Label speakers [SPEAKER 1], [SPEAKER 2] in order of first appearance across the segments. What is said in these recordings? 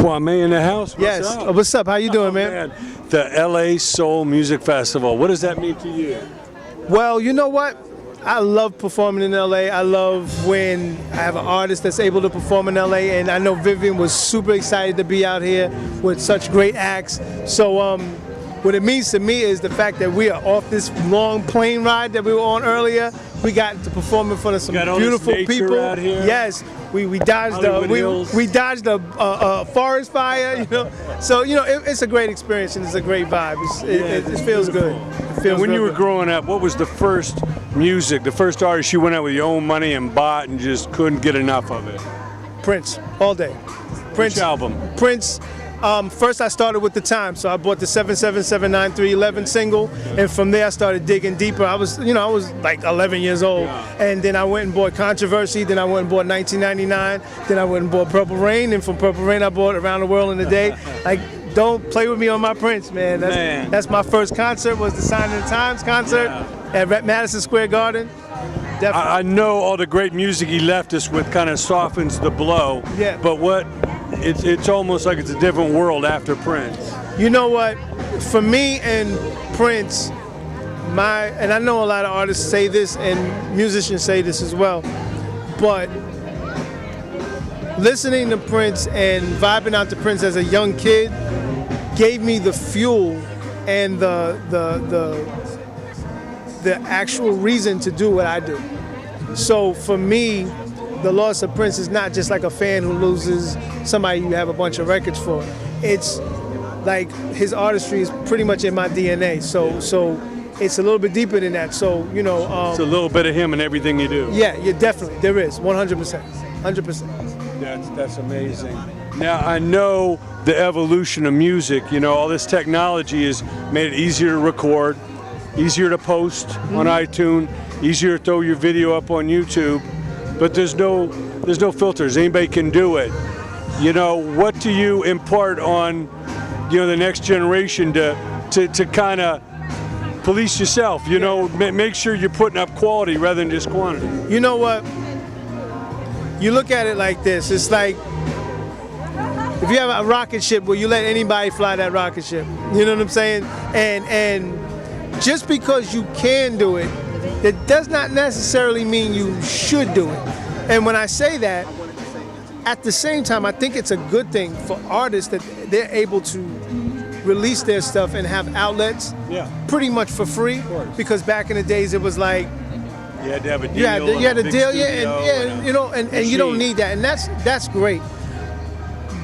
[SPEAKER 1] KWAME in the house.
[SPEAKER 2] Yes. What's up? How you doing, man?
[SPEAKER 1] The LA Soul Music Festival. What does that mean to you?
[SPEAKER 2] Well, you know what? I love performing in LA. I love when I have an artist that's able to perform in LA, and I know Vivian was super excited to be out here with such great acts. So what it means to me is the fact that we are off this long plane ride that we were on earlier. We got to perform in front of some beautiful people
[SPEAKER 1] out here.
[SPEAKER 2] Yes, we dodged a forest fire, you know. So it's a great experience and it's a great vibe. It feels good. It feels
[SPEAKER 1] when you were
[SPEAKER 2] good.
[SPEAKER 1] growing up, what was the first music, the first artist you went out with your own money and bought and just couldn't get enough of it?
[SPEAKER 2] Prince, all day. Prince.
[SPEAKER 1] Which album?
[SPEAKER 2] Prince. First I started with The Time, so I bought the 7779311 single, and from there I started digging deeper. I was like 11 years old, and then I went and bought Controversy, then I went and bought 1999, then I went and bought Purple Rain, and from Purple Rain I bought Around the World in a Day. Like, don't play with me on my Prince, man. That's my first concert, was the Sign of the Times concert at Madison Square Garden. Definitely.
[SPEAKER 1] I know all the great music he left us with kind of softens the blow, but it's almost like it's a different world after Prince.
[SPEAKER 2] You know what? For me and Prince, and I know a lot of artists say this and musicians say this as well, but listening to Prince and vibing out to Prince as a young kid gave me the fuel and the actual reason to do what I do. So for me, the loss of Prince is not just like a fan who loses somebody you have a bunch of records for. It's like his artistry is pretty much in my DNA. So it's a little bit deeper than that. So
[SPEAKER 1] it's a little bit of him in everything you do.
[SPEAKER 2] Yeah, definitely there is 100%, 100%.
[SPEAKER 1] That's amazing. Now I know the evolution of music. All this technology has made it easier to record, easier to post on iTunes, easier to throw your video up on YouTube. But there's no filters. Anybody can do it. What do you impart on, the next generation to kind of police yourself? Make sure you're putting up quality rather than just quantity.
[SPEAKER 2] You know what? You look at it like this. It's like if you have a rocket ship, will you let anybody fly that rocket ship? You know what I'm saying? And just because you can do it, that does not necessarily mean you should do it. And when I say that, at the same time, I think it's a good thing for artists that they're able to release their stuff and have outlets pretty much for free. Because back in the days, it was like,
[SPEAKER 1] you had to have a deal.
[SPEAKER 2] You had a deal, and you don't need that. And that's great.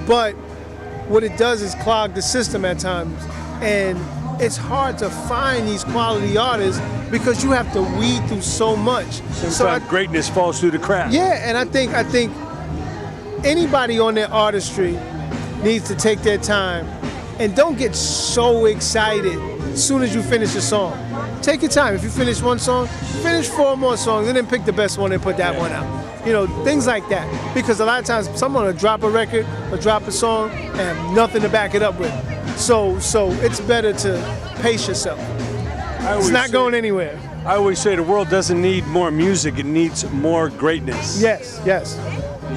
[SPEAKER 2] But what it does is clog the system at times. And it's hard to find these quality artists because you have to weed through so much.
[SPEAKER 1] Sometimes greatness falls through the cracks.
[SPEAKER 2] Yeah, and I think anybody on their artistry needs to take their time and don't get so excited as soon as you finish a song. Take your time. If you finish one song, finish 4 more songs and then pick the best one and put that one out. Things like that. Because a lot of times someone will drop a record or drop a song and have nothing to back it up with. So it's better to pace yourself. It's not going anywhere.
[SPEAKER 1] I always say the world doesn't need more music, it needs more greatness.
[SPEAKER 2] Yes.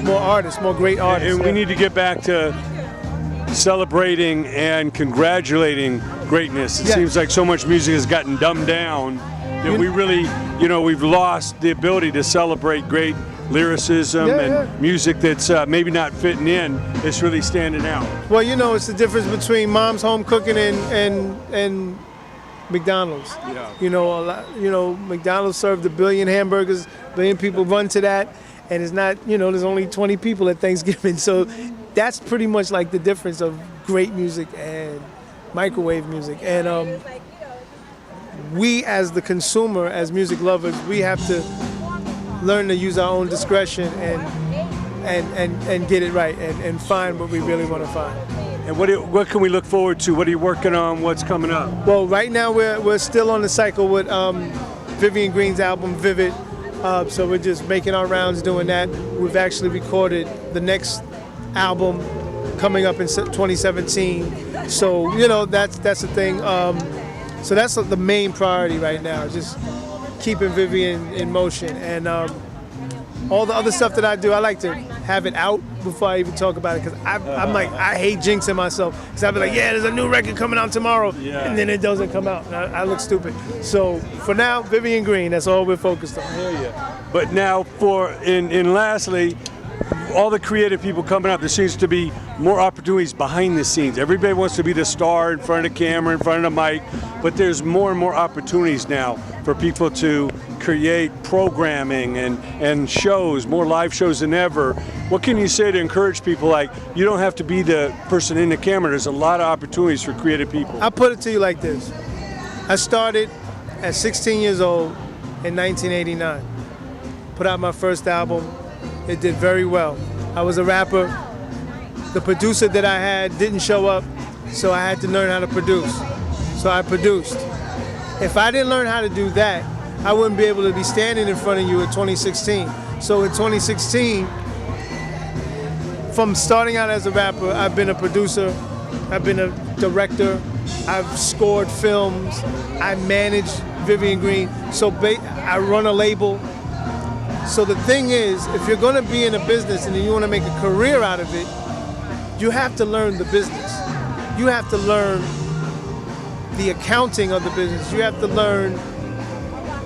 [SPEAKER 2] More artists, more great artists.
[SPEAKER 1] And we need to get back to celebrating and congratulating greatness. It seems like so much music has gotten dumbed down that we really, we've lost the ability to celebrate great lyricism and music that's maybe not fitting in. It's really standing out.
[SPEAKER 2] Well, it's the difference between mom's home cooking and McDonald's. McDonald's served 1 billion hamburgers, 1 billion people run to that, and it's not, there's only 20 people at Thanksgiving. So that's pretty much like the difference of great music and microwave music. And we as the consumer, as music lovers, we have to learn to use our own discretion and get it right and find what we really want to find.
[SPEAKER 1] And what can we look forward to? What are you working on? What's coming up?
[SPEAKER 2] Well, right now we're still on the cycle with Vivian Green's album, Vivid. So we're just making our rounds doing that. We've actually recorded the next album coming up in 2017. So, that's the thing. So that's the main priority right now, just keeping Vivian in motion. And all the other stuff that I do, I like to have it out before I even talk about it, because I'm like, I hate jinxing myself, because I'll be like, yeah, there's a new record coming out tomorrow, and then it doesn't come out, and I look stupid. So for now, Vivian Green, that's all we're focused on.
[SPEAKER 1] But now and lastly, all the creative people coming up, there seems to be more opportunities behind the scenes. Everybody wants to be the star in front of the camera, in front of the mic, but there's more and more opportunities now for people to create programming and shows, more live shows than ever. What can you say to encourage people, like, you don't have to be the person in the camera, there's a lot of opportunities for creative people?
[SPEAKER 2] I'll put it to you like this. I started at 16 years old in 1989. Put out my first album. It did very well. I was a rapper. The producer that I had didn't show up, so I had to learn how to produce. So I produced. If I didn't learn how to do that, I wouldn't be able to be standing in front of you in 2016. So in 2016, from starting out as a rapper, I've been a producer, I've been a director, I've scored films, I manage Vivian Green, so I run a label. So the thing is, if you're gonna be in a business and you wanna make a career out of it, you have to learn the business. You have to learn the accounting of the business. You have to learn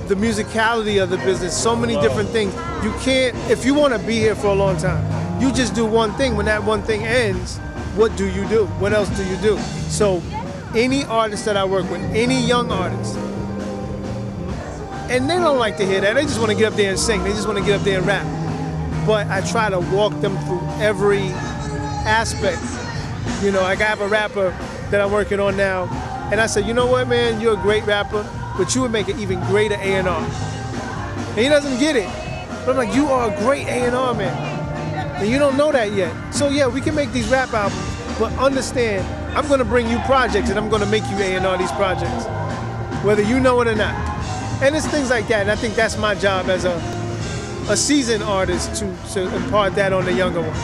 [SPEAKER 2] the musicality of the business, so many different things. You can't, if you wanna be here for a long time, you just do one thing. When that one thing ends, what do you do? What else do you do? So any artist that I work with, any young artist, and they don't like to hear that. They just want to get up there and sing. They just want to get up there and rap. But I try to walk them through every aspect. You know, like I have a rapper that I'm working on now, and I said, you know what, man, you're a great rapper, but you would make an even greater A&R. And he doesn't get it. But I'm like, you are a great A&R, man. And you don't know that yet. So yeah, we can make these rap albums, but understand, I'm gonna bring you projects and I'm gonna make you A&R these projects, whether you know it or not. And it's things like that, and I think that's my job as a seasoned artist to impart that on the younger ones.